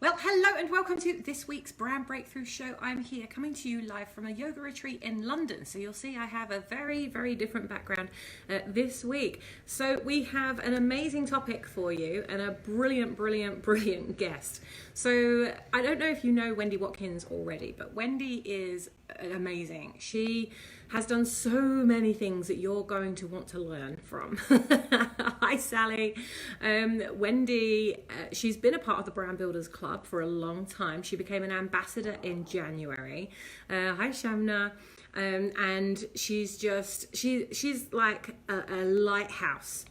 Well, hello and welcome to this week's Brand Breakthrough Show. I'm here coming to you live from a yoga retreat in London. So you'll see I have a very, very different background this week. So we have an amazing topic for you and a brilliant, brilliant, brilliant guest. So I don't know if you know Wendy Watkins already, but Wendy is amazing. She has done so many things that you're going to want to learn from. Hi, Sally. Wendy, she's been a part of the Brand Builders Club for a long time. She became an ambassador in January. Hi, Shamna. And she's like a lighthouse.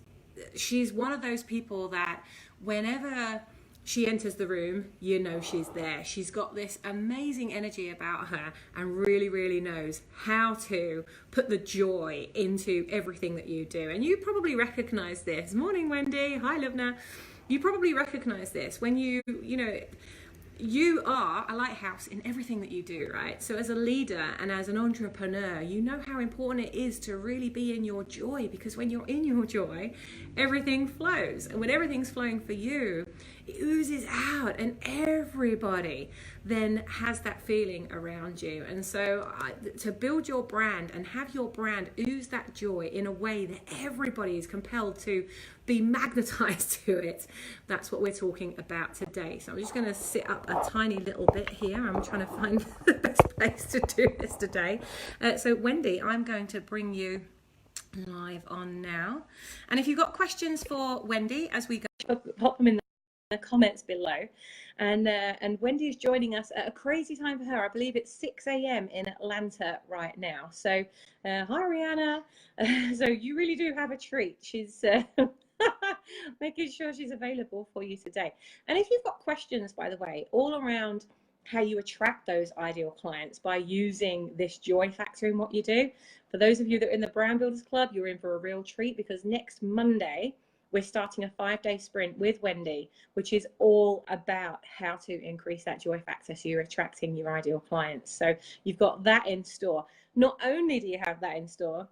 She's one of those people that whenever she enters the room, you know she's there. She's got this amazing energy about her and really, really knows how to put the joy into everything that you do. And you probably recognize this. Morning, Wendy. Hi, Livna. You probably recognize this when you are a lighthouse in everything that you do, right? So as a leader and as an entrepreneur, you know how important it is to really be in your joy, because when you're in your joy, everything flows. And when everything's flowing for you, it oozes out and everybody then has that feeling around you. And so to build your brand and have your brand ooze that joy in a way that everybody is compelled to be magnetized to it, that's what we're talking about today. So I'm just going to sit up a tiny little bit here. I'm trying to find the best place to do this today. So Wendy, I'm going to bring you live on now. And if you've got questions for Wendy as we go, pop them in the comments below. And Wendy is joining us at a crazy time for her. I believe it's 6 a.m. in Atlanta right now. So hi, Rihanna. So you really do have a treat. She's making sure she's available for you today. And if you've got questions, by the way, all around how you attract those ideal clients by using this joy factor in what you do, for those of you that are in the Brand Builders Club, you're in for a real treat, because next Monday we're starting a 5-day sprint with Wendy, which is all about how to increase that joy factor so you're attracting your ideal clients. So you've got that in store. Not only do you have that in store,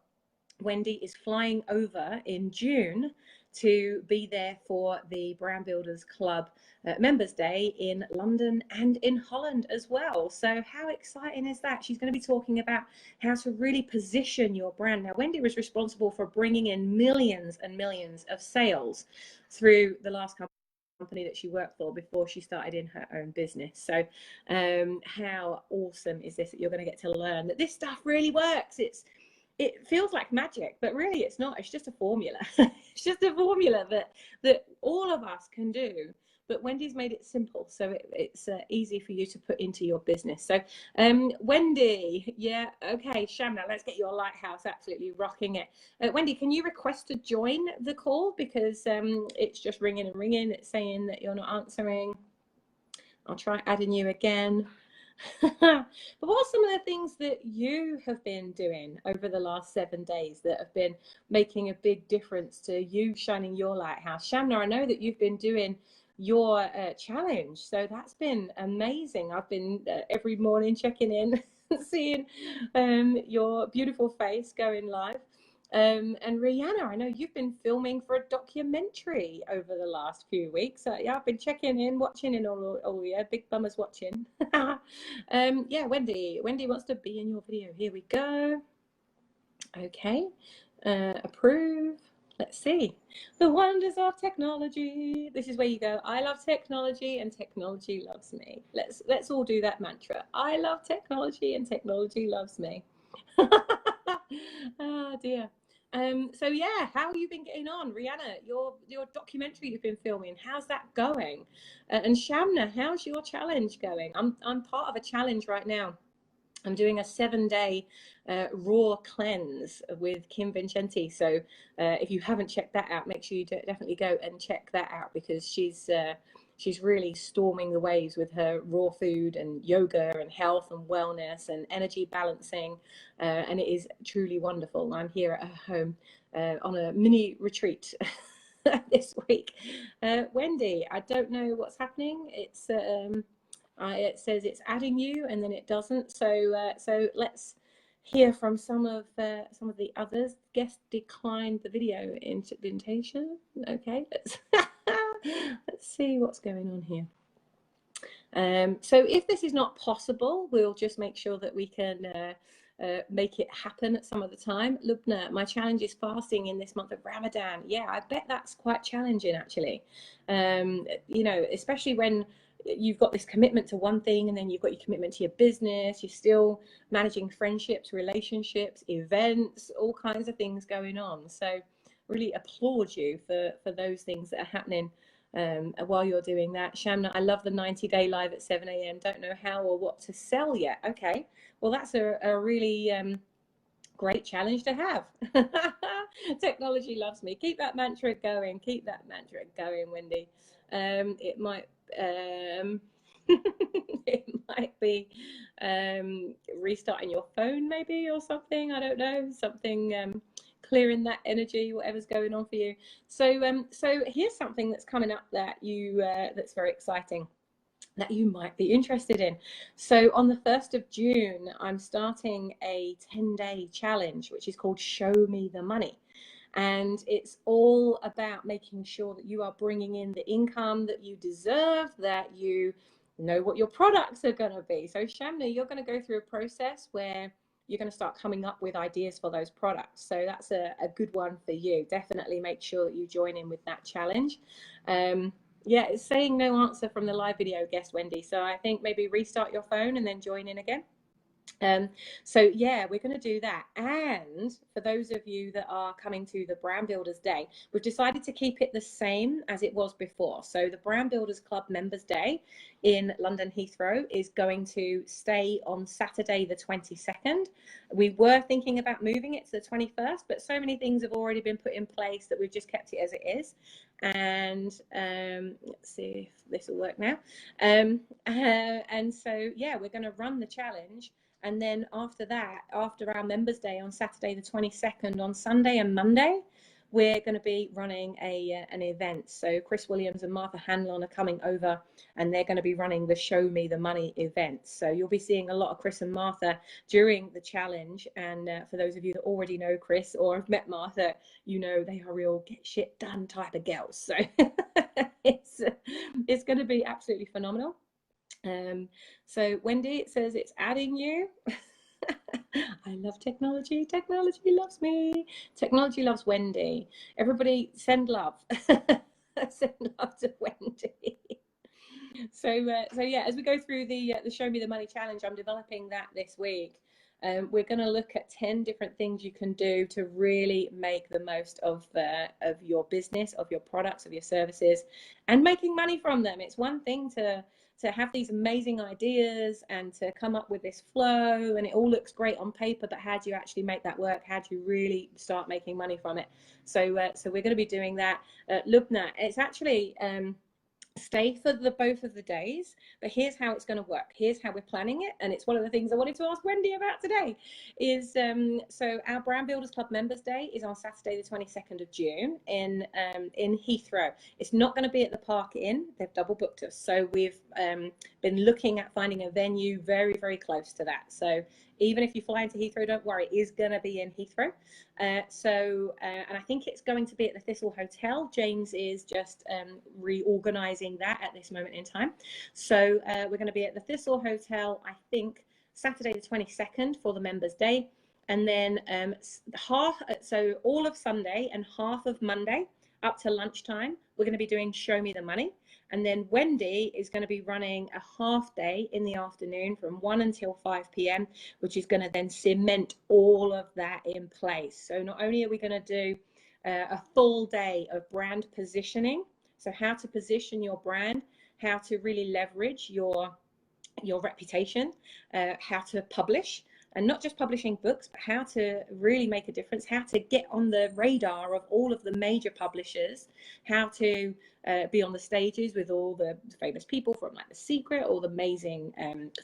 Wendy is flying over in June to be there for the Brand Builders Club Members Day in London and in Holland as well. So how exciting is that? She's going to be talking about how to really position your brand. Now, Wendy was responsible for bringing in millions and millions of sales through the last company that she worked for before she started in her own business. So how awesome is this that you're going to get to learn that this stuff really works? It feels like magic, but really it's not. It's just a formula. It's just a formula that all of us can do. But Wendy's made it simple, so it's easy for you to put into your business. So Wendy, yeah, okay, Shamna, let's get your lighthouse absolutely rocking it. Wendy, can you request to join the call, because it's just ringing and ringing. It's saying that you're not answering. I'll try adding you again. But what are some of the things that you have been doing over the last 7 days that have been making a big difference to you shining your lighthouse? Shamna, I know that you've been doing your challenge, so that's been amazing. I've been every morning checking in, seeing your beautiful face going live. And Rihanna, I know you've been filming for a documentary over the last few weeks. Yeah, I've been checking in, watching in all yeah, big bummers watching. Yeah, Wendy wants to be in your video. Here we go. Okay, approve. Let's see. The wonders of technology. This is where you go, I love technology and technology loves me. Let's all do that mantra. I love technology and technology loves me. Oh dear. So yeah, how have you been getting on? Rihanna, your documentary you've been filming, how's that going? And Shamna, how's your challenge going? I'm part of a challenge right now. I'm doing a 7-day raw cleanse with Kim Vincenti. So if you haven't checked that out, make sure you definitely go and check that out, because she's really storming the waves with her raw food and yoga and health and wellness and energy balancing. And it is truly wonderful. I'm here at her home on a mini retreat this week. Wendy, I don't know what's happening. It says it's adding you, and then it doesn't. So so let's hear from some of the others. Guest declined the video invitation. Okay, let's let's see what's going on here. So if this is not possible, we'll just make sure that we can make it happen at some other time. Lubna, my challenge is fasting in this month of Ramadan. Yeah, I bet that's quite challenging, actually. You know, especially when you've got this commitment to one thing and then you've got your commitment to your business, you're still managing friendships, relationships, events, all kinds of things going on. So really applaud you for those things that are happening while you're doing that. Shamna, I love the 90-day live at 7 a.m. Don't know how or what to sell yet. Okay, well, that's a really great challenge to have. Technology loves me. Keep that mantra going. Keep that mantra going, Wendy. It might it might be restarting your phone maybe, or something. I don't know, something clearing that energy, whatever's going on for you. So so here's something that's coming up that you that's very exciting, that you might be interested in. So on the 1st of June, I'm starting a 10-day challenge, which is called Show Me the Money. And it's all about making sure that you are bringing in the income that you deserve, that you know what your products are going to be. So Shamna, you're going to go through a process where you're going to start coming up with ideas for those products. So that's a good one for you. Definitely make sure that you join in with that challenge. Yeah, it's saying no answer from the live video guest, Wendy. So I think maybe restart your phone and then join in again. So yeah, we're going to do that. And for those of you that are coming to the Brand Builders Day, we've decided to keep it the same as it was before. So the Brand Builders Club Members Day in London Heathrow is going to stay on Saturday the 22nd. We were thinking about moving it to the 21st, but so many things have already been put in place that we've just kept it as it is. And let's see if this will work now. And so yeah, we're going to run the challenge. And then after that, after our Members Day on Saturday the 22nd, on Sunday and Monday, we're going to be running an event. So Chris Williams and Martha Hanlon are coming over, and they're going to be running the Show Me the Money event. So you'll be seeing a lot of Chris and Martha during the challenge. And for those of you that already know Chris or have met Martha, you know they are real get shit done type of girls. So it's going to be absolutely phenomenal. So Wendy, it says it's adding you. I love technology. Technology loves me. Technology loves Wendy. Everybody send love. Send love to Wendy. So yeah, as we go through the Show Me the Money challenge, I'm developing that this week. We're going to look at 10 different things you can do to really make the most of your business, of your products, of your services, and making money from them. It's one thing to have these amazing ideas and to come up with this flow, and it all looks great on paper, but how do you actually make that work? How do you really start making money from it? So so we're going to be doing that. Lubna, it's actually stay for both of the days, but here's how it's going to work. Here's how we're planning it, and it's one of the things I wanted to ask Wendy about today. Is so our Brand Builders Club Members Day is on Saturday the 22nd of June in Heathrow. It's not going to be at the Park Inn. They've double booked us, so we've been looking at finding a venue very, very close to that. So even if you fly into Heathrow, don't worry, it is going to be in Heathrow. And I think it's going to be at the Thistle Hotel. James is just reorganizing that at this moment in time. So we're going to be at the Thistle Hotel, I think, Saturday the 22nd for the Members Day. And then so all of Sunday and half of Monday up to lunchtime, we're going to be doing Show Me the Money. And then Wendy is going to be running a half day in the afternoon from 1 until 5 p.m., which is going to then cement all of that in place. So not only are we going to do a full day of brand positioning, so how to position your brand, how to really leverage your reputation, how to publish, and not just publishing books, but how to really make a difference, how to get on the radar of all of the major publishers, how to be on the stages with all the famous people from like The Secret, all the amazing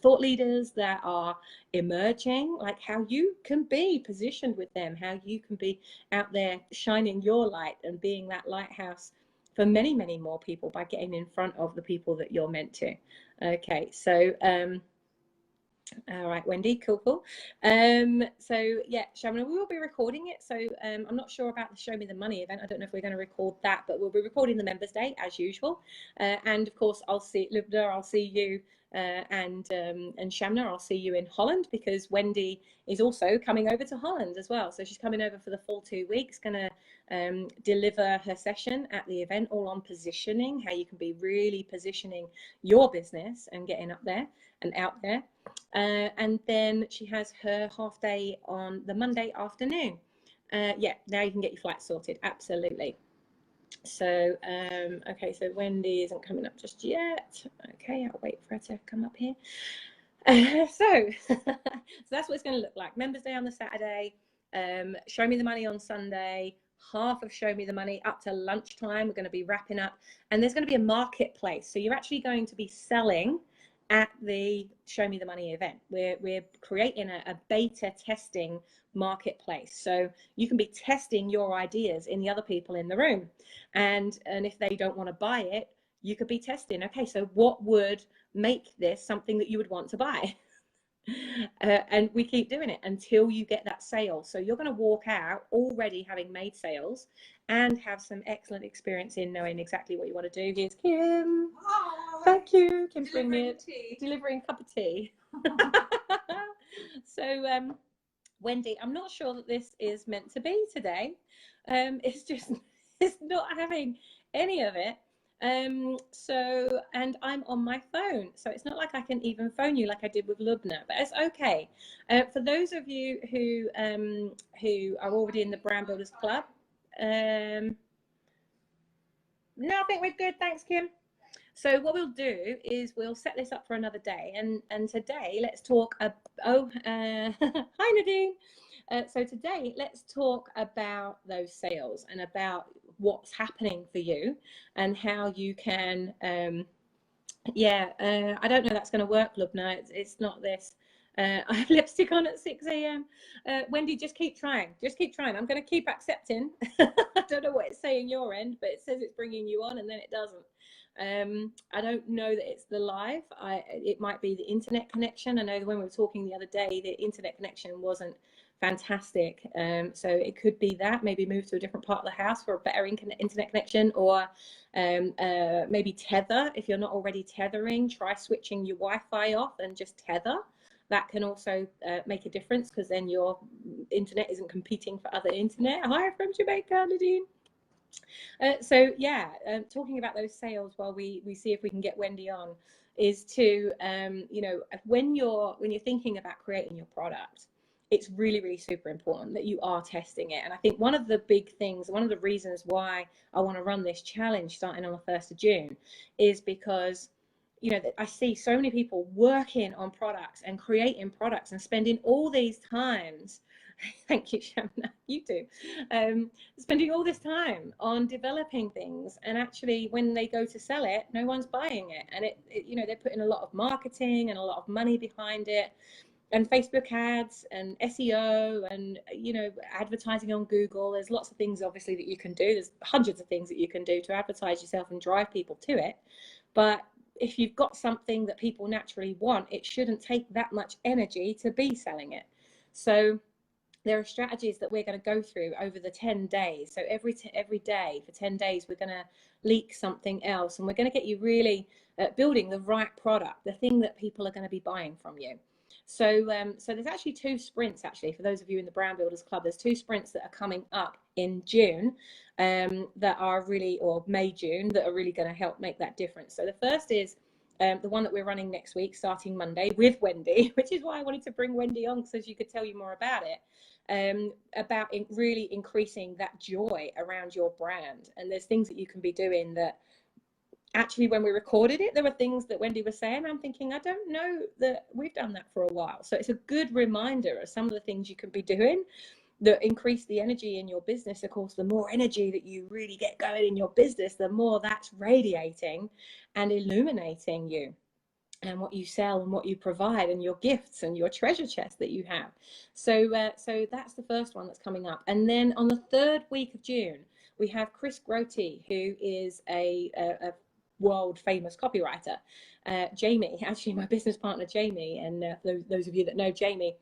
thought leaders that are emerging, like how you can be positioned with them, how you can be out there shining your light and being that lighthouse for many, many more people by getting in front of the people that you're meant to. Okay, so All right, Wendy, cool, cool. So yeah, Shamina, we will be recording it. So I'm not sure about the Show Me the Money event. I don't know if we're going to record that, but we'll be recording the Members Day as usual. And of course, I'll see Lubna, I'll see you, and Shamina, I'll see you in Holland, because Wendy is also coming over to Holland as well. So she's coming over for the full 2 weeks, going to deliver her session at the event, all on positioning, how you can be really positioning your business and getting up there and out there. And then she has her half day on the Monday afternoon. Yeah, now you can get your flight sorted. Absolutely. So, okay, so Wendy isn't coming up just yet. Okay, I'll wait for her to come up here. So that's what it's going to look like. Members Day on the Saturday, Show Me the Money on Sunday, half of Show Me the Money up to lunchtime. We're going to be wrapping up, and there's going to be a marketplace. So you're actually going to be selling at the Show Me the Money event. We're creating a beta testing marketplace, so you can be testing your ideas in the other people in the room, and if they don't want to buy it, you could be testing, okay, so what would make this something that you would want to buy? And we keep doing it until you get that sale. So you're going to walk out already having made sales and have some excellent experience in knowing exactly what you want to do. Here's Kim. Hi. Thank you. Kim's Delivering a cup of tea. So Wendy, I'm not sure that this is meant to be today. It's just, it's not having any of it. So, and I'm on my phone, so it's not like I can even phone you like I did with Lubna, but it's okay. For those of you who are already in the Brand Builders Club, no, I think we're good. Thanks, Kim. So what we'll do is we'll set this up for another day, and today let's talk. Hi Nadine. So today let's talk about those sales and about what's happening for you and how you can. I don't know that's going to work, Lubna. It's not this. I have lipstick on at 6 a.m. Wendy, just keep trying. Just keep trying. I'm going to keep accepting. I don't know what it's saying your end, but it says it's bringing you on and then it doesn't. I don't know that it's the live. It might be the internet connection. I know when we were talking the other day, the internet connection wasn't fantastic. So it could be that. Maybe move to a different part of the house for a better internet connection, or maybe tether. If you're not already tethering, try switching your Wi-Fi off and just tether. That can also make a difference, because then your internet isn't competing for other internet. Hi from Jamaica, Nadine. So yeah, talking about those sales while we see if we can get Wendy on, is to you know, when you're thinking about creating your product, it's really, really super important that you are testing it. And I think one of the big things, one of the reasons why I want to run this challenge starting on the 1st of June is because, you know, that I see so many people working on products and creating products and spending all these times. Thank you, Shamna. You too. Spending all this time on developing things, and actually, when they go to sell it, no one's buying it. And you know, they're putting a lot of marketing and a lot of money behind it, and Facebook ads and SEO, and you know, advertising on Google. There's lots of things, obviously, that you can do. There's hundreds of things that you can do to advertise yourself and drive people to it. But if you've got something that people naturally want, it shouldn't take that much energy to be selling it. So there are strategies that we're going to go through over the 10 days. So every day for 10 days, we're going to leak something else, and we're going to get you really building the right product, the thing that people are going to be buying from you. So there's actually 2 sprints, actually, for those of you in the Brand Builders Club. There's 2 sprints that are coming up in June that are really, or May, June, that are really going to help make that difference. So the first is the one that we're running next week, starting Monday, with Wendy, which is why I wanted to bring Wendy on, so she could tell you more about it. About really increasing that joy around your brand. And there's things that you can be doing that actually, when we recorded it, there were things that Wendy was saying, I'm thinking, I don't know that we've done that for a while. So it's a good reminder of some of the things you can be doing that increase the energy in your business. Of course, the more energy that you really get going in your business, the more that's radiating and illuminating you and what you sell and what you provide and your gifts and your treasure chest that you have. So that's the first one that's coming up. And then on the 3rd week of June, we have Chris Grote, who is a world famous copywriter, Jamie, actually my business partner Jamie, and those of you that know Jamie,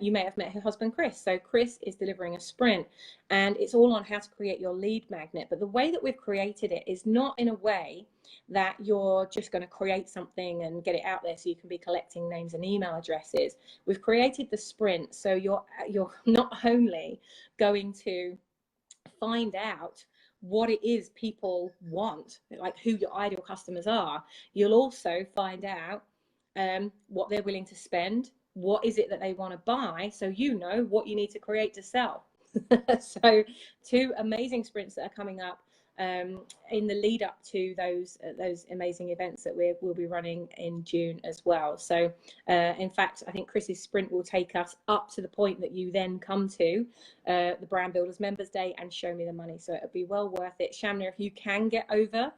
you may have met her husband Chris. So Chris is delivering a sprint, and it's all on how to create your lead magnet. But the way that we've created it is not in a way that you're just going to create something and get it out there so you can be collecting names and email addresses. We've created the sprint so you're not only going to find out what it is people want, like who your ideal customers are, you'll also find out what they're willing to spend, what is it that they want to buy, so you know what you need to create to sell. So 2 amazing sprints that are coming up in the lead up to those amazing events that we'll be running in June as well. So in fact, I think Chris's sprint will take us up to the point that you then come to the Brand Builders Members Day and Show Me the Money. So it'll be well worth it. Shamna, if you can get over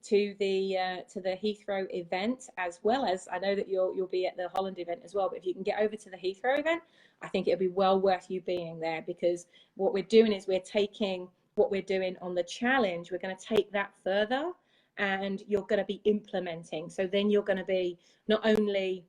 to the Heathrow event, as well as, I know that you'll be at the Holland event as well, but if you can get over to the Heathrow event, I think it'll be well worth you being there, because what we're doing is we're taking what we're doing on the challenge, we're going to take that further, and you're going to be implementing. So then you're going to be not only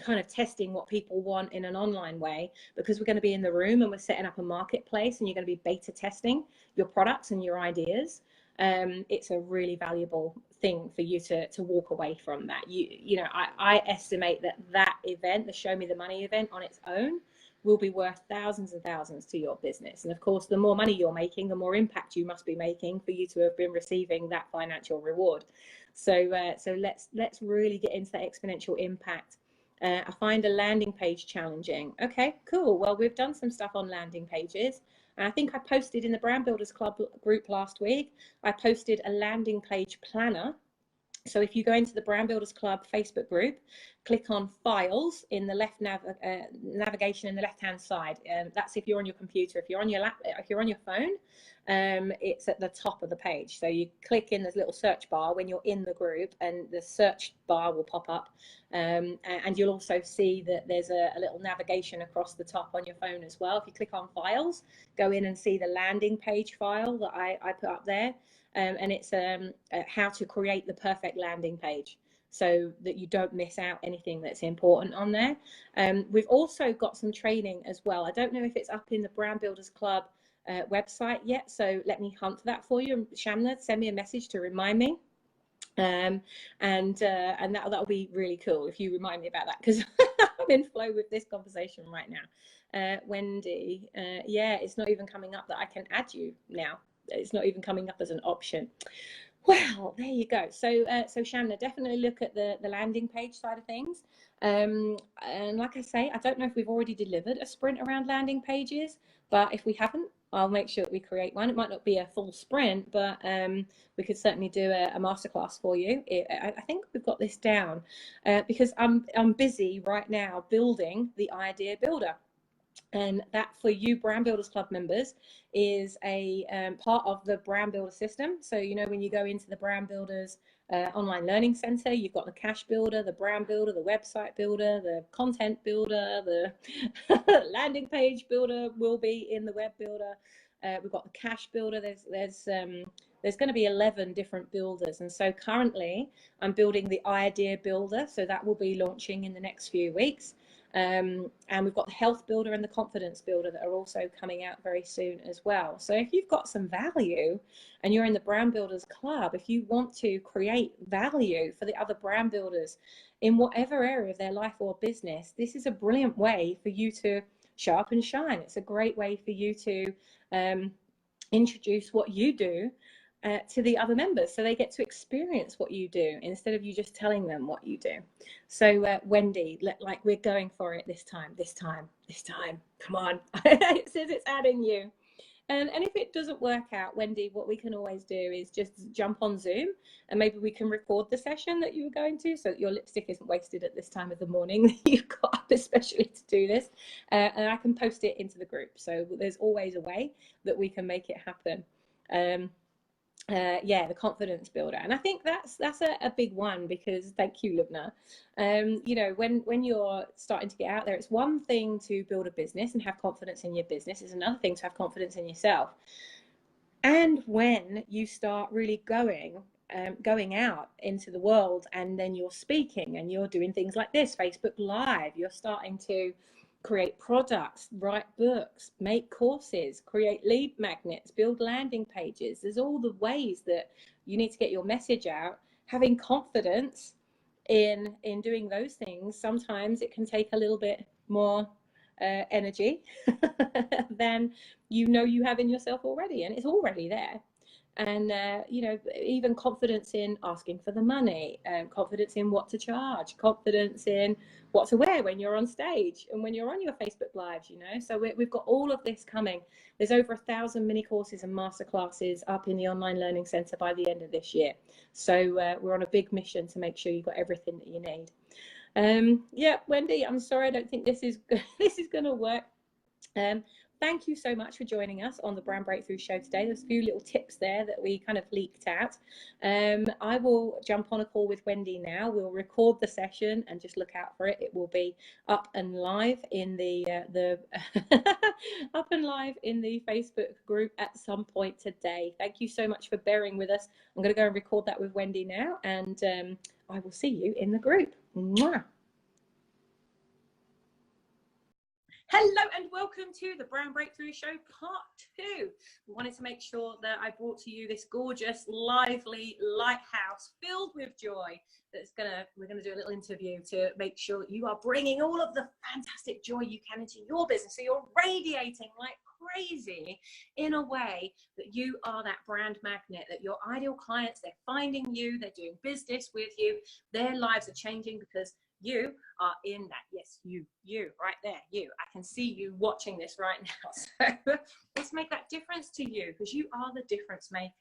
kind of testing what people want in an online way, because we're going to be in the room and we're setting up a marketplace and you're going to be beta testing your products and your ideas. It's a really valuable thing for you to walk away from that. You know, I estimate that event, the Show Me the Money event on its own, will be worth thousands and thousands to your business. And of course, the more money you're making, the more impact you must be making for you to have been receiving that financial reward. So let's really get into that exponential impact. I find a landing page challenging. Okay, cool. Well, we've done some stuff on landing pages. And I think I posted in the Brand Builders Club group last week, I posted a landing page planner. So if you go into the Brand Builders Club Facebook group, click on Files in the left navigation in the left-hand side. That's if you're on your computer. If you're on your phone, it's at the top of the page. So you click in this little search bar when you're in the group, and the search bar will pop up. And you'll also see that there's a little navigation across the top on your phone as well. If you click on Files, go in and see the landing page file that I put up there. And it's how to create the perfect landing page so that you don't miss out anything that's important on there. We've also got some training as well. I don't know if it's up in the Brand Builders Club website yet, so let me hunt that for you. Shamna, send me a message to remind me. And that'll be really cool if you remind me about that, because I'm in flow with this conversation right now. Wendy, yeah, it's not even coming up that I can add you now. It's not even coming up as an option. Well, there you go. So Shamna, definitely look at the landing page side of things. And like I say, I don't know if we've already delivered a sprint around landing pages, but if we haven't, I'll make sure that we create one. It might not be a full sprint, but we could certainly do a masterclass for you. I think we've got this down because I'm busy right now building the Idea Builder. And that, for you Brand Builders Club members, is a part of the Brand Builder system. So, you know, when you go into the Brand Builders online learning center, you've got the cash builder, the brand builder, the website builder, the content builder, the landing page builder will be in the web builder. We've got the cash builder. There's going to be 11 different builders. And so currently I'm building the Idea Builder. So that will be launching in the next few weeks. And we've got the Health Builder and the Confidence Builder that are also coming out very soon as well. So if you've got some value and you're in the Brand Builders Club, if you want to create value for the other brand builders in whatever area of their life or business, this is a brilliant way for you to show up and shine. It's a great way for you to introduce what you do to the other members, so they get to experience what you do instead of you just telling them what you do. So Wendy, like, we're going for it this time. Come on. It says it's adding you. And if it doesn't work out, Wendy, what we can always do is just jump on Zoom, and maybe we can record the session that you were going to, so that your lipstick isn't wasted at this time of the morning. You've got up especially to do this, and I can post it into the group. So there's always a way that we can make it happen. Yeah, the confidence builder, and I think that's a big one, because, thank you, Lubna. You know, when you're starting to get out there, it's one thing to build a business and have confidence in your business. It's another thing to have confidence in yourself. And when you start really going going out into the world, and then you're speaking and you're doing things like this, Facebook Live, you're starting to create products, write books, make courses, create lead magnets, build landing pages. There's all the ways that you need to get your message out. Having confidence in doing those things, sometimes it can take a little bit more energy than you have in yourself already, and it's already there. And even confidence in asking for the money, confidence in what to charge, confidence in what to wear when you're on stage and when you're on your Facebook Lives, so we've got all of this coming. There's over 1,000 mini courses and masterclasses up in the Online Learning Centre by the end of this year, so we're on a big mission to make sure you've got everything that you need. Wendy, I'm sorry, I don't think this is going to work. Thank you so much for joining us on the Brand Breakthrough Show today. There's a few little tips there that we kind of leaked out. I will jump on a call with Wendy now. We'll record the session and just look out for it. It will be up and live in the up and live in the Facebook group at some point today. Thank you so much for bearing with us. I'm going to go and record that with Wendy now, and I will see you in the group. Mwah. Hello and welcome to the Brand Breakthrough Show Part 2. We wanted to make sure that I brought to you this gorgeous, lively lighthouse filled with joy. We're gonna do a little interview to make sure that you are bringing all of the fantastic joy you can into your business, so you're radiating like crazy in a way that you are that brand magnet, that your ideal clients, they're finding you, they're doing business with you, their lives are changing because you are in that. Yes, you right there, you. I can see you watching this right now. So let's make that difference to you, because you are the difference maker.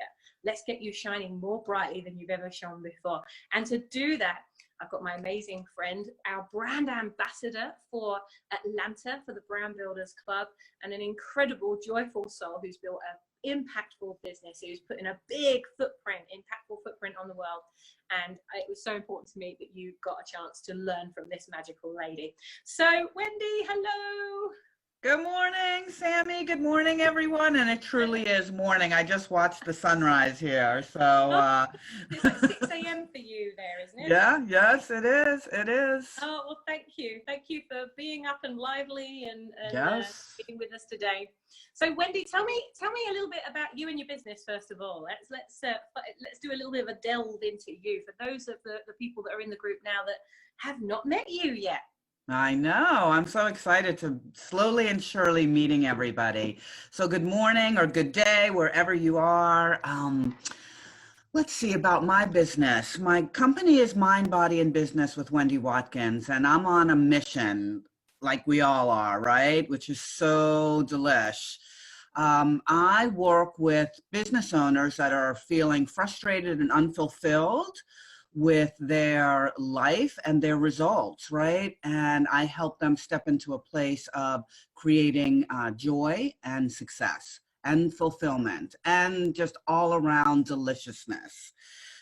Let's get you shining more brightly than you've ever shone before. And to do that, I've got my amazing friend, our brand ambassador for Atlanta for the Brand Builders Club, and an incredible, joyful soul who's built a impactful business, who's put in a big impactful footprint on the world. And it was so important to me that you got a chance to learn from this magical lady. So Wendy, hello. Good morning, Sammy. Good morning, everyone. And it truly is morning. I just watched the sunrise here. So it's like 6 a.m. for you there, isn't it? Yeah, yes, it is. It is. Oh, well, thank you. Thank you for being up and lively and yes. being with us today. So Wendy, tell me a little bit about you and your business first of all. Let's do a little bit of a delve into you for those of the people that are in the group now that have not met you yet. I know. I'm so excited to slowly and surely meeting everybody. So good morning or good day, wherever you are. Let's see about my business. My company is Mind, Body, and Business with Wendy Watkins, and I'm on a mission, like we all are, right? Which is so delish. I work with business owners that are feeling frustrated and unfulfilled with their life and their results, right? And I help them step into a place of creating joy and success and fulfillment and just all around deliciousness.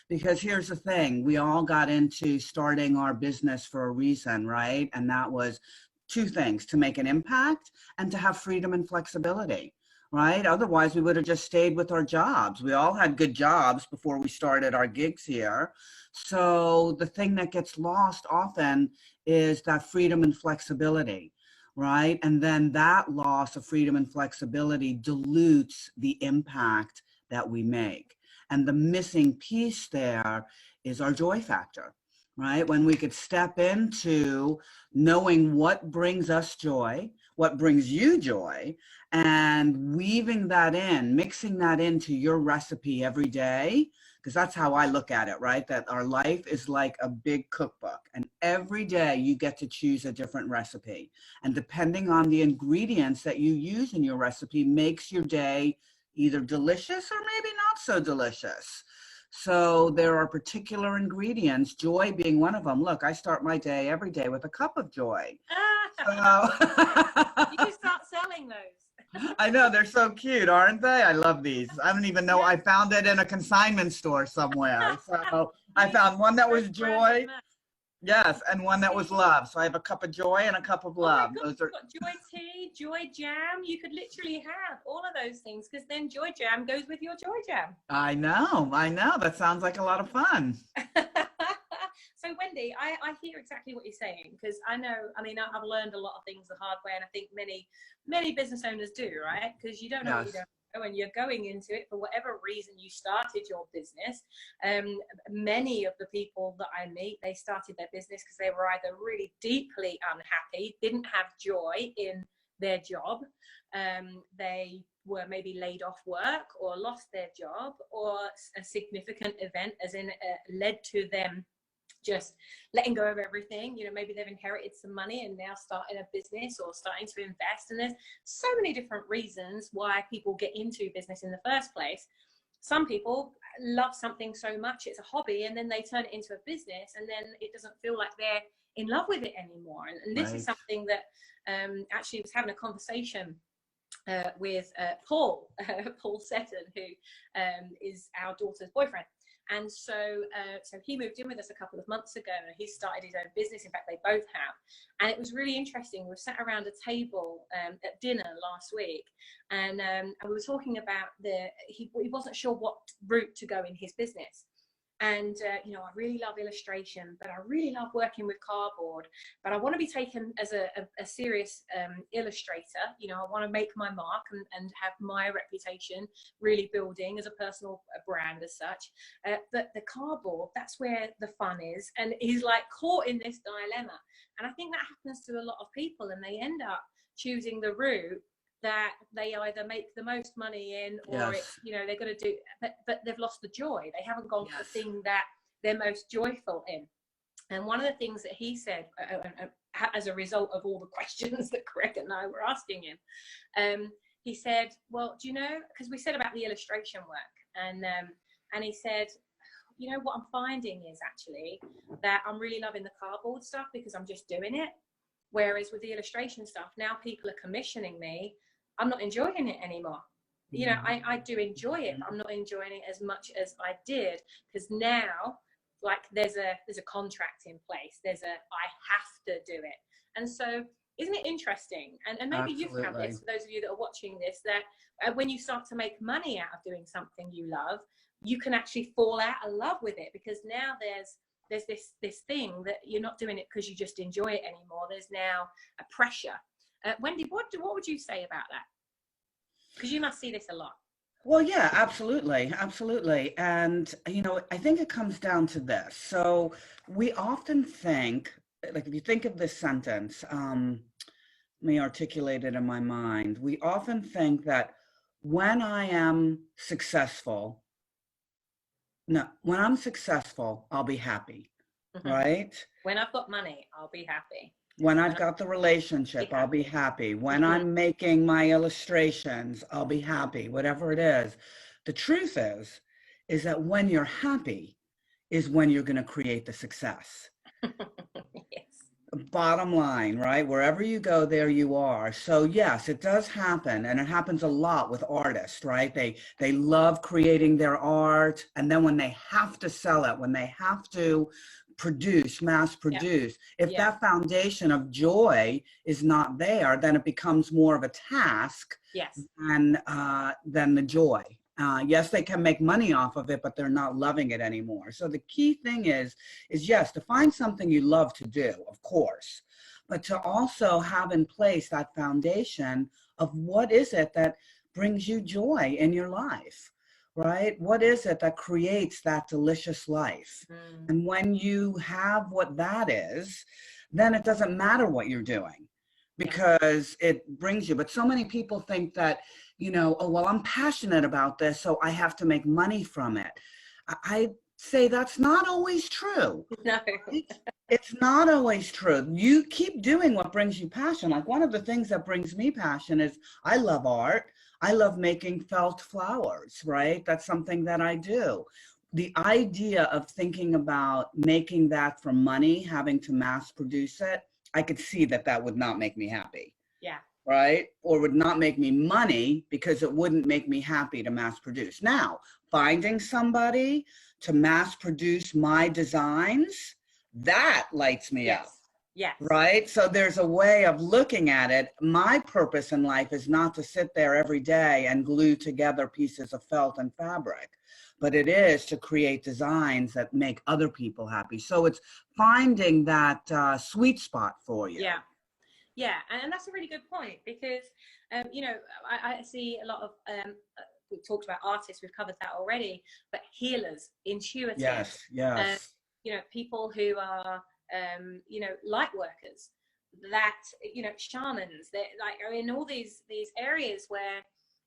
Because here's the thing, we all got into starting our business for a reason, right? And that was two things: to make an impact and to have freedom and flexibility. Right? Otherwise, we would have just stayed with our jobs. We all had good jobs before we started our gigs here. So the thing that gets lost often is that freedom and flexibility, right? And then that loss of freedom and flexibility dilutes the impact that we make. And the missing piece there is our joy factor, right? When we could step into knowing what brings us joy, what brings you joy, and weaving that in, mixing that into your recipe every day, because that's how I look at it, right? That our life is like a big cookbook, and every day you get to choose a different recipe. And depending on the ingredients that you use in your recipe makes your day either delicious or maybe not so delicious. So there are particular ingredients, joy being one of them. Look, I start my day every day with a cup of joy. You can start selling those. I know, they're so cute, aren't they? I love these. I don't even know. I found it in a consignment store somewhere. So I found one that was joy. Yes, and one that was love. So I have a cup of joy and a cup of Oh my love. God, Those you've are, got joy tea, joy jam. You could literally have all of those things because then joy jam goes with your joy jam. I know. That sounds like a lot of fun. So Wendy, I hear exactly what you're saying because I know, I mean, I've learned a lot of things the hard way, and I think many business owners do, right? Because you don't know what you Yes. don't know, and you're going into it for whatever reason you started your business. Many of the people that I meet, they started their business because they were either really deeply unhappy, didn't have joy in their job, they were maybe laid off work or lost their job, or a significant event as in led to them just letting go of everything. You know, maybe they've inherited some money and now starting a business or starting to invest, and there's so many different reasons why people get into business in the first place. Some people love something so much it's a hobby, and then they turn it into a business, and then it doesn't feel like they're in love with it anymore. And this is Right. something that actually was having a conversation with Paul Paul Seton, who is our daughter's boyfriend. And so he moved in with us a couple of months ago, and he started his own business. In fact, they both have. And it was really interesting. We sat around a table at dinner last week, and we were talking about he wasn't sure what route to go in his business. And, you know, I really love illustration, but I really love working with cardboard, but I want to be taken as a serious illustrator. You know, I want to make my mark and have my reputation really building as a personal brand as such. But the cardboard, that's where the fun is. And he's like caught in this dilemma. And I think that happens to a lot of people, and they end up choosing the route that they either make the most money in, or Yes. you know, they're going to do, but they've lost the joy. They haven't gone for Yes. the thing that they're most joyful in. And one of the things that he said as a result of all the questions that Greg and I were asking him, he said, well, do you know, because we said about the illustration work, and he said, you know, what I'm finding is actually that I'm really loving the cardboard stuff because I'm just doing it. Whereas with the illustration stuff, now people are commissioning me, I'm not enjoying it anymore. You know, I do enjoy it, but I'm not enjoying it as much as I did, because now, like, there's a contract in place. There's I have to do it. And so, isn't it interesting? And maybe you've found this, for those of you that are watching this, that when you start to make money out of doing something you love, you can actually fall out of love with it, because now there's this thing that you're not doing it because you just enjoy it anymore. There's now a pressure. Wendy, what would you say about that? Because you must see this a lot. Well, yeah, absolutely. And, you know, I think it comes down to this. So we often think, like, if you think of this sentence, let me articulate it in my mind. We often think that when I am successful, no, when I'm successful, I'll be happy, right? When I've got money, I'll be happy. When I've got the relationship, I'll be happy. When I'm making my illustrations, I'll be happy, whatever it is. The truth is that when you're happy is when you're going to create the success. Yes. Bottom line, right? Wherever you go, there you are. So yes, it does happen, and it happens a lot with artists, right? They love creating their art, and then when they have to sell it, when they have to mass produce, if that foundation of joy is not there, then it becomes more of a task than the joy. Yes, they can make money off of it, but they're not loving it anymore. So the key thing is yes, to find something you love to do, of course, but to also have in place that foundation of what is it that brings you joy in your life, right? What is it that creates that delicious life? And when you have what that is, then it doesn't matter what you're doing, because it brings you. But so many people think that, you know, oh, well, I'm passionate about this, so I have to make money from it. I say that's not always true. No. It's not always true. You keep doing what brings you passion. Like, one of the things that brings me passion is I love art. I love making felt flowers, right? That's something that I do. The idea of thinking about making that for money, having to mass produce it, I could see that would not make me happy. Yeah. Right? Or would not make me money, because it wouldn't make me happy to mass produce. Now, finding somebody to mass produce my designs, That lights me up. Yes. Yes. Right? So there's a way of looking at it. My purpose in life is not to sit there every day and glue together pieces of felt and fabric, but it is to create designs that make other people happy. So it's finding that sweet spot for you. Yeah. Yeah. And that's a really good point because, you know, I see a lot of, we've talked about artists, we've covered that already, but healers, intuitives. Yes, yes. You know, people who are, you know, light workers, that, you know, shamans, that like are in all these areas where,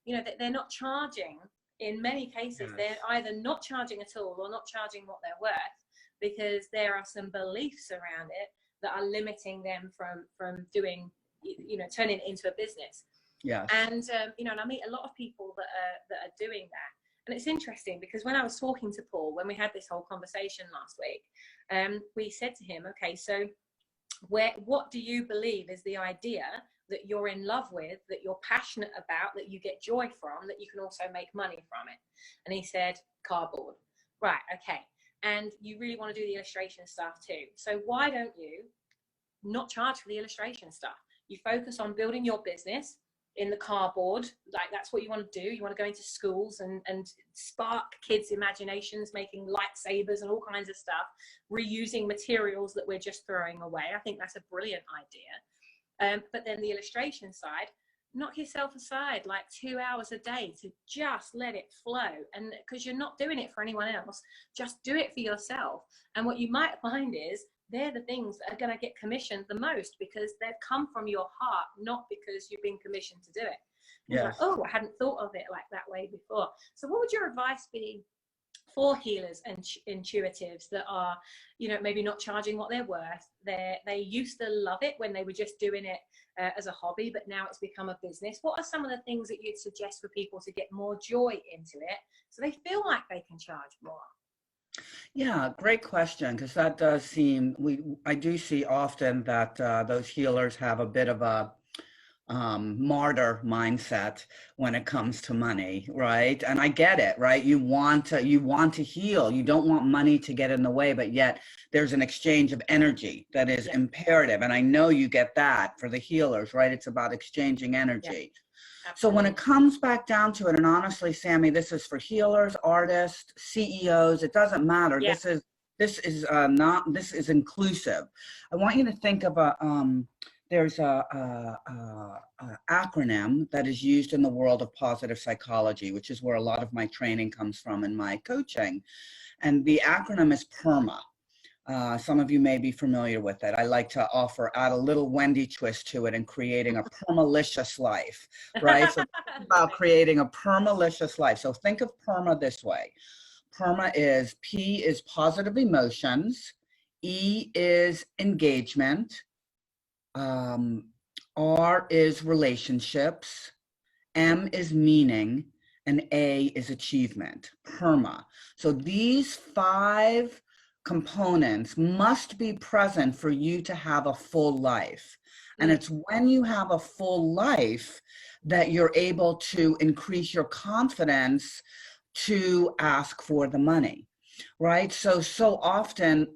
you know, that they're not charging. In many cases, Yes. they're either not charging at all or not charging what they're worth because there are some beliefs around it that are limiting them from doing, you know, turning it into a business. Yes. And you know, and I meet a lot of people that are doing that. And it's interesting because when I was talking to Paul, when we had this whole conversation last week, we said to him, okay, so what do you believe is the idea that you're in love with, that you're passionate about, that you get joy from, that you can also make money from it? And he said, cardboard. Right, okay. And you really want to do the illustration stuff too. So why don't you not charge for the illustration stuff? You focus on building your business in the cardboard, like that's what you want to do. You want to go into schools and spark kids' imaginations, making lightsabers and all kinds of stuff, reusing materials that we're just throwing away. I think that's a brilliant idea. But then the illustration side, knock yourself aside like 2 hours a day to just let it flow. And because you're not doing it for anyone else, just do it for yourself. And what you might find is they're the things that are going to get commissioned the most because they've come from your heart, not because you've been commissioned to do it. Yes. Like, oh, I hadn't thought of it like that way before. So what would your advice be for healers and intuitives that are, you know, maybe not charging what they're worth? They used to love it when they were just doing it as a hobby, but now it's become a business. What are some of the things that you'd suggest for people to get more joy into it so they feel like they can charge more? Yeah, great question, because that does seem, I do see often that those healers have a bit of a martyr mindset when it comes to money, right? And I get it, right? You want to heal. You don't want money to get in the way, but yet there's an exchange of energy that is imperative. And I know you get that for the healers, right? It's about exchanging energy. Yeah. So when it comes back down to it, and honestly, Sammy, this is for healers, artists, CEOs, it doesn't matter. Yeah. This is inclusive. I want you to think of there's a acronym that is used in the world of positive psychology, which is where a lot of my training comes from in my coaching. And the acronym is PERMA. Some of you may be familiar with it. I like to add a little Wendy twist to it and creating a permalicious life, right? So think about creating a permalicious life. So think of PERMA this way. PERMA is, P is positive emotions, E is engagement, R is relationships, M is meaning, and A is achievement, PERMA. So these 5 components must be present for you to have a full life. And it's when you have a full life that you're able to increase your confidence to ask for the money, right? So often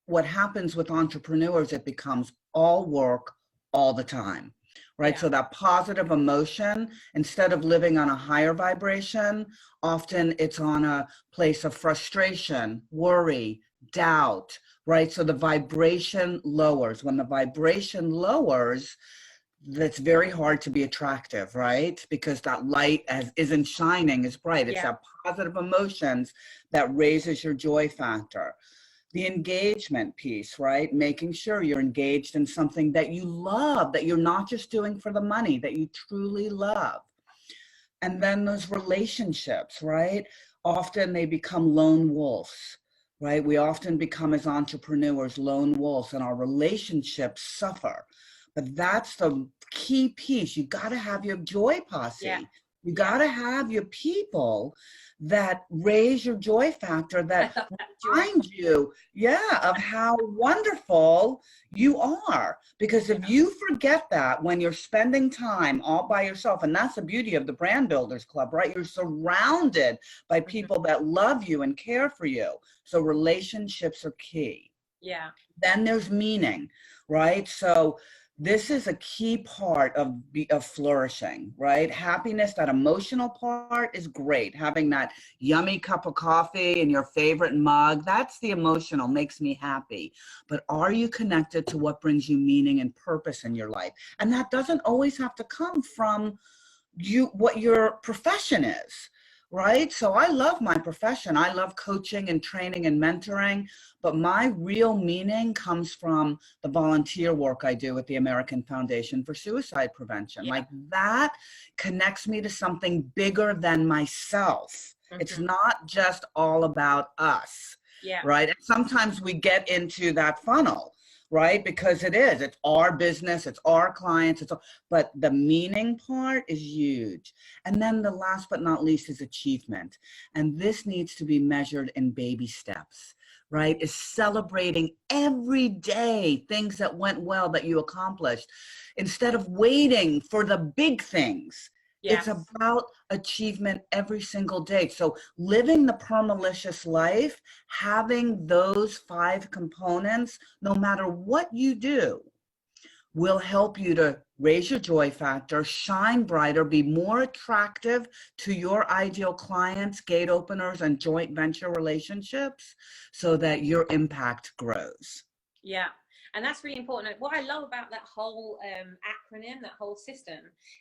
what happens with entrepreneurs, it becomes all work all the time, right? Yeah. So that positive emotion, instead of living on a higher vibration, often it's on a place of frustration, worry, doubt, right? So the vibration lowers. When the vibration lowers, that's very hard to be attractive, right? Because that light isn't shining as bright. It's that positive emotions that raises your joy factor. The engagement piece, right? Making sure you're engaged in something that you love, that you're not just doing for the money, that you truly love. And then those relationships, right? Often they become lone wolves, right? We often become, as entrepreneurs, lone wolves, and our relationships suffer. But that's the key piece. You got to have your joy posse. Yeah. You got to have your people that raise your joy factor, that remind you, of how wonderful you are. Because if you forget that when you're spending time all by yourself, and that's the beauty of the Brand Builders Club, right? You're surrounded by people that love you and care for you. So relationships are key. Yeah. Then there's meaning, right? So this is a key part of flourishing, right? Happiness, that emotional part is great. Having that yummy cup of coffee in your favorite mug, that's the emotional, makes me happy. But are you connected to what brings you meaning and purpose in your life? And that doesn't always have to come from what your profession is, right? So I love my profession. I love coaching and training and mentoring, but my real meaning comes from the volunteer work I do with the American Foundation for Suicide Prevention. Yeah. Like that connects me to something bigger than myself. It's not just all about us, Yeah. right? And sometimes we get into that funnel, right? Because it's our business, it's our clients, but the meaning part is huge. And then the last but not least is achievement. And this needs to be measured in baby steps, right? Is celebrating every day things that went well that you accomplished instead of waiting for the big things. It's Yes. about achievement every single day. So living the Permalicious life, having those 5 components, no matter what you do, will help you to raise your joy factor, shine brighter, be more attractive to your ideal clients, gate openers, and joint venture relationships so that your impact grows. Yeah. And that's really important. What I love about that whole acronym, that whole system,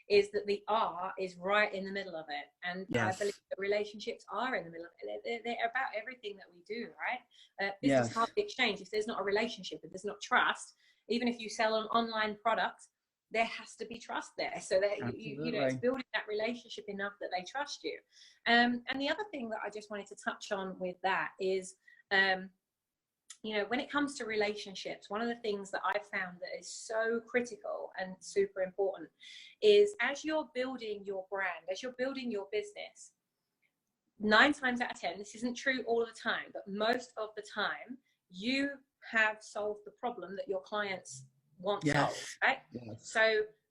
is that the R is right in the middle of it. And I believe Yes. that relationships are in the middle of it. They're about everything that we do, right? Business Yes. can't be exchanged if there's not a relationship, if there's not trust. Even if you sell an online product, there has to be trust there. So that you know, it's Absolutely. building that relationship enough that they trust you. And the other thing that I just wanted to touch on with that is, you know, when it comes to relationships, one of the things that I've found that is so critical and super important is as you're building your brand, as you're building your business, 9 times out of 10, this isn't true all the time, but most of the time, you have solved the problem that your clients want solved, Yes. right? Yes.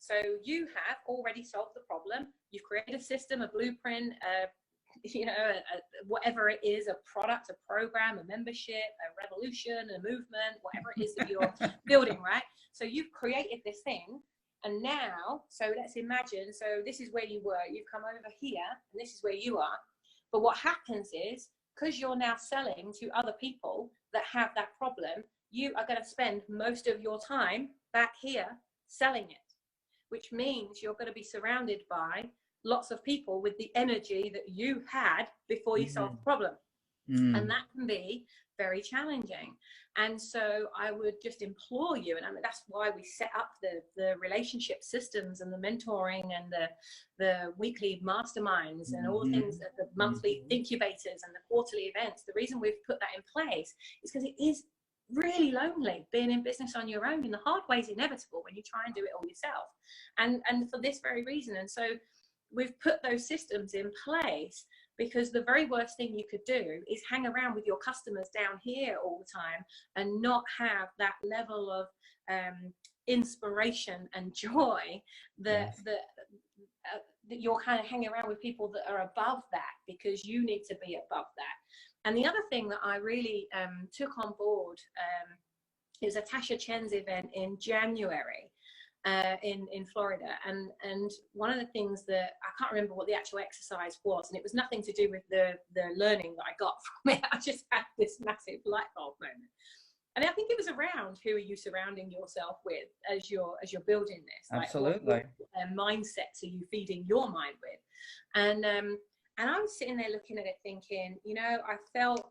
So you have already solved the problem. You've created a system, a blueprint, you know, whatever it is, a product, a program, a membership, a revolution, a movement, whatever it is that you're building, right? So you've created this thing. And now, so let's imagine, so this is where you were, you've come over here, and this is where you are. But what happens is, because you're now selling to other people that have that problem, you are going to spend most of your time back here selling it, which means you're going to be surrounded by lots of people with the energy that you had before you solved the problem. And that can be very challenging. And so I would just implore you, and I mean, that's why we set up the relationship systems and the mentoring and the weekly masterminds and all the things, the monthly incubators and the quarterly events. The reason we've put that in place is because it is really lonely being in business on your own, and the hard way is inevitable when you try and do it all yourself. And for this very reason. And so we've put those systems in place because the very worst thing you could do is hang around with your customers down here all the time and not have that level of inspiration and joy that you're kind of hanging around with people that are above that, because you need to be above that. And the other thing that I really took on board, it was a Tasha Chen's event in January in Florida, and one of the things that I can't remember what the actual exercise was, and it was nothing to do with the learning that I got from it. I just had this massive light bulb moment, and I think it was around who are you surrounding yourself with as you're building this. Absolutely. Like what mindsets are you feeding your mind with? And I was sitting there looking at it thinking, you know, I felt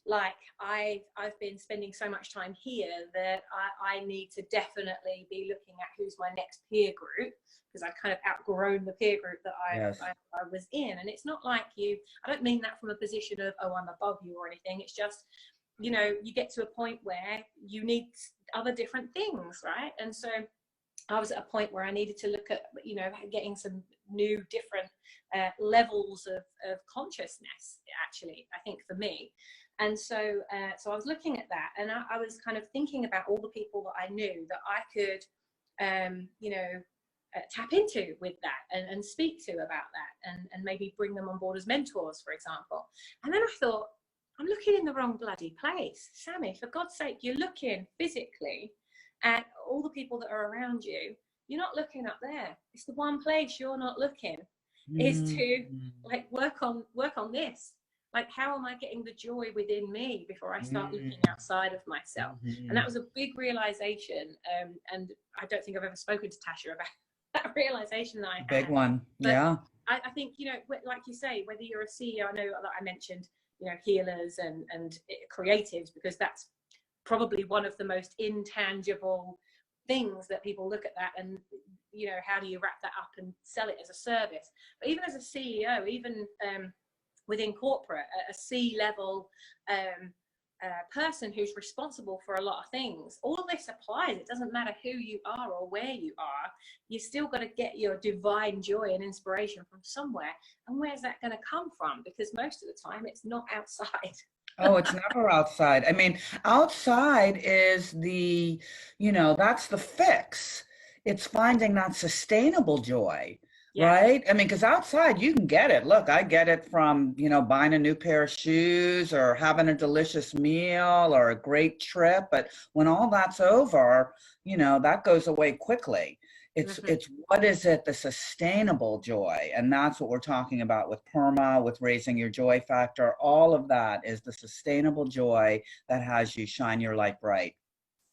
like I've been spending so much time here that I need to definitely be looking at who's my next peer group, because I've kind of outgrown the peer group that I was in. And it's not like I don't mean that from a position of, oh, I'm above you or anything. It's just, you know, you get to a point where you need other different things, right? And so I was at a point where I needed to look at, you know, getting some new different levels of consciousness, actually, I think, for me. And so I was looking at that, and I was kind of thinking about all the people that I knew that I could, you know, tap into with that and speak to about that, and maybe bring them on board as mentors, for example. And then I thought, I'm looking in the wrong bloody place. Sammy, for God's sake, you're looking physically at all the people that are around you. You're not looking up there. It's the one place you're not looking, is to like work on this. Like, how am I getting the joy within me before I start looking outside of myself? And that was a big realization. And I don't think I've ever spoken to Tasha about that realization that I had. Big one. But yeah. I think, you know, like you say, whether you're a CEO, I know that I mentioned, you know, healers and creatives, because that's probably one of the most intangible things that people look at that and, you know, how do you wrap that up and sell it as a service? But even as a CEO, even within corporate, a C-level person who's responsible for a lot of things, all of this applies. It doesn't matter who you are or where you are, you still got to get your divine joy and inspiration from somewhere. And where's that going to come from? Because most of the time it's not outside. Oh, it's never outside. I mean, outside is the, you know, that's the fix. It's finding that sustainable joy. Yeah. Right? I mean, because outside you can get it. Look, I get it from, you know, buying a new pair of shoes or having a delicious meal or a great trip. But when all that's over, you know, that goes away quickly. It's what is it, the sustainable joy? And that's what we're talking about with PERMA, with raising your joy factor. All of that is the sustainable joy that has you shine your light bright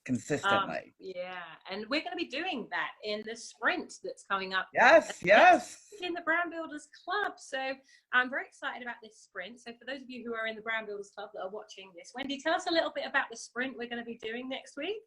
consistently. Yeah, and we're going to be doing that in the sprint that's coming up. Yes. In the Brand Builders Club. So I'm very excited about this sprint. So for those of you who are in the Brand Builders Club that are watching this, Wendy, tell us a little bit about the sprint we're going to be doing next week.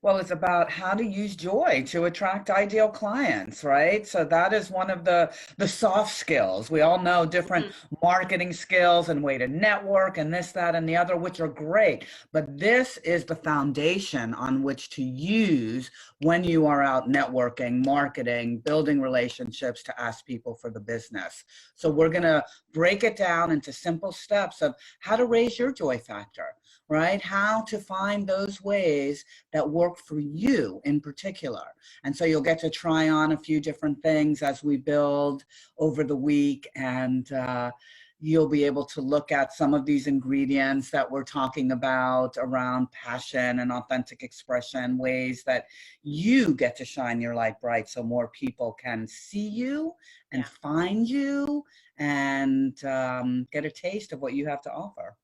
Well, it's about how to use joy to attract ideal clients, right? So that is one of the soft skills. We all know different marketing skills and way to network and this, that, and the other, which are great. But this is the foundation on which to use when you are out networking, marketing, building relationships to ask people for the business. So we're going to break it down into simple steps of how to raise your joy factor, right? How to find those ways that work for you in particular. And so you'll get to try on a few different things as we build over the week, and you'll be able to look at some of these ingredients that we're talking about around passion and authentic expression, ways that you get to shine your light bright so more people can see you and find you and get a taste of what you have to offer.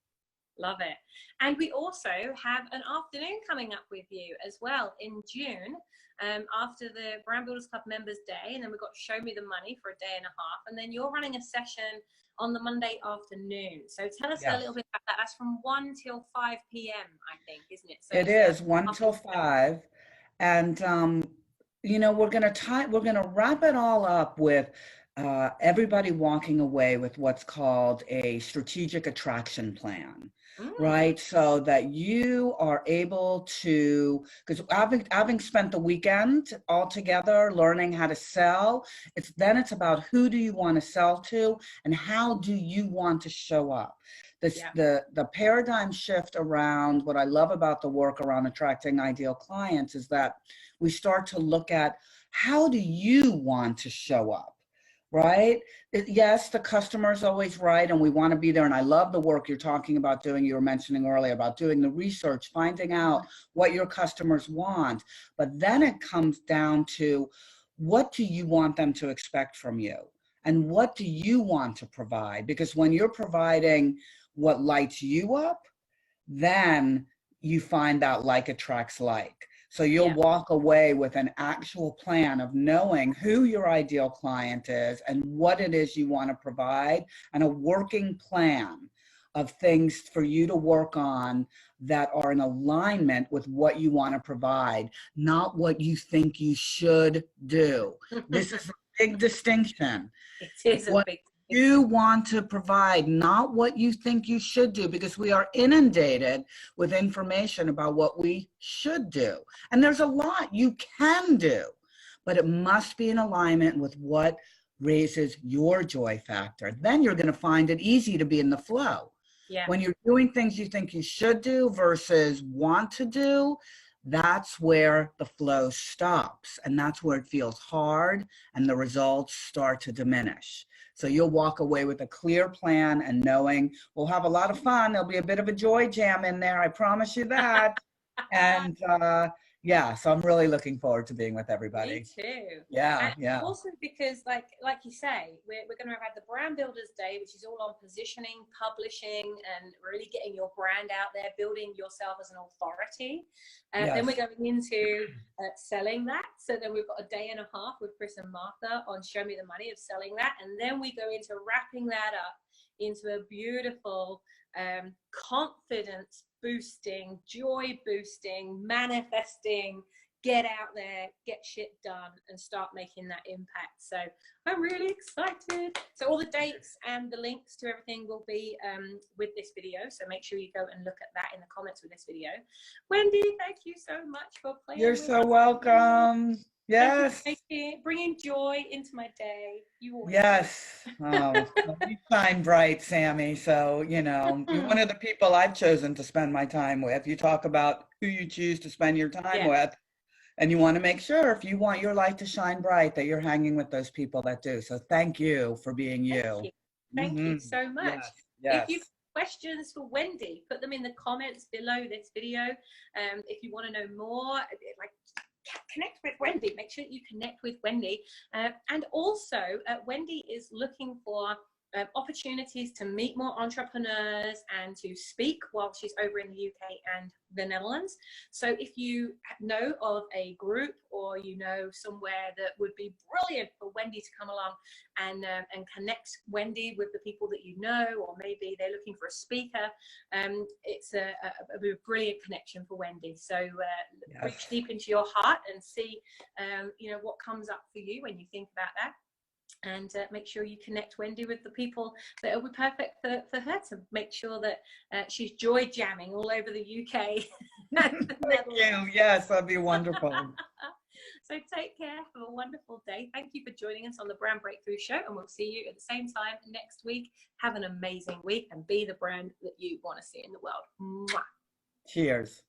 Love it. And we also have an afternoon coming up with you as well in June, after the Brand Builders Club Members Day. And then we've got Show Me the Money for a day and a half. And then you're running a session on the Monday afternoon. So tell us a little bit about that. That's from 1 till 5 p.m., I think, isn't it? So it is 1 till 5. And, you know, we're going to wrap it all up with everybody walking away with what's called a strategic attraction plan. Right, so that you are able to, because having spent the weekend all together learning how to sell, it's about who do you want to sell to and how do you want to show up. The paradigm shift around what I love about the work around attracting ideal clients is that we start to look at how do you want to show up. Right? Yes, the customer's always right, and we want to be there. And I love the work you're talking about doing. You were mentioning earlier about doing the research, finding out what your customers want. But then it comes down to what do you want them to expect from you? And what do you want to provide? Because when you're providing what lights you up, then you find that like attracts like. So you'll walk away with an actual plan of knowing who your ideal client is and what it is you want to provide, and a working plan of things for you to work on that are in alignment with what you want to provide, not what you think you should do. This is a big distinction. It is a big you want to provide, not what you think you should do, because we are inundated with information about what we should do. And there's a lot you can do, but it must be in alignment with what raises your joy factor. Then you're going to find it easy to be in the flow. Yeah. When you're doing things you think you should do versus want to do, that's where the flow stops. And that's where it feels hard and the results start to diminish. So you'll walk away with a clear plan and knowing we'll have a lot of fun. There'll be a bit of a joy jam in there. I promise you that. And yeah, so I'm really looking forward to being with everybody. Me too. Yeah, And yeah. also because like you say, we're going to have the Brand Builders Day, which is all on positioning, publishing, and really getting your brand out there, building yourself as an authority. Yes. Then we're going into selling that. So then we've got a day and a half with Chris and Martha on Show Me the Money of selling that. And then we go into wrapping that up into a beautiful confidence boosting, joy boosting, manifesting, get out there, get shit done, and start making that impact. So I'm really excited. So all the dates and the links to everything will be with this video. So make sure you go and look at that in the comments with this video. Wendy, thank you so much for playing. You're so welcome. Yes. Bringing joy into my day. You always yes. Oh, you shine bright, Sammy. So, you know, you're one of the people I've chosen to spend my time with. You talk about who you choose to spend your time with. And you want to make sure if you want your light to shine bright that you're hanging with those people that do. So thank you for being you. Thank you so much. Yes. If you've questions for Wendy, put them in the comments below this video. If you want to know more, like connect with Wendy. Make sure that you connect with Wendy. And also, Wendy is looking for opportunities to meet more entrepreneurs and to speak while she's over in the UK and the Netherlands. So if you know of a group or you know somewhere that would be brilliant for Wendy to come along and connect Wendy with the people that you know, or maybe they're looking for a speaker, it's a brilliant connection for Wendy. So reach deep into your heart and see you know, what comes up for you when you think about that. And make sure you connect Wendy with the people that will be perfect for her to make sure that she's joy jamming all over the UK. Thank you. Yes, that'd be wonderful. So take care. Have a wonderful day. Thank you for joining us on the Brand Breakthrough Show, and we'll see you at the same time next week. Have an amazing week and be the brand that you want to see in the world. Mwah. Cheers.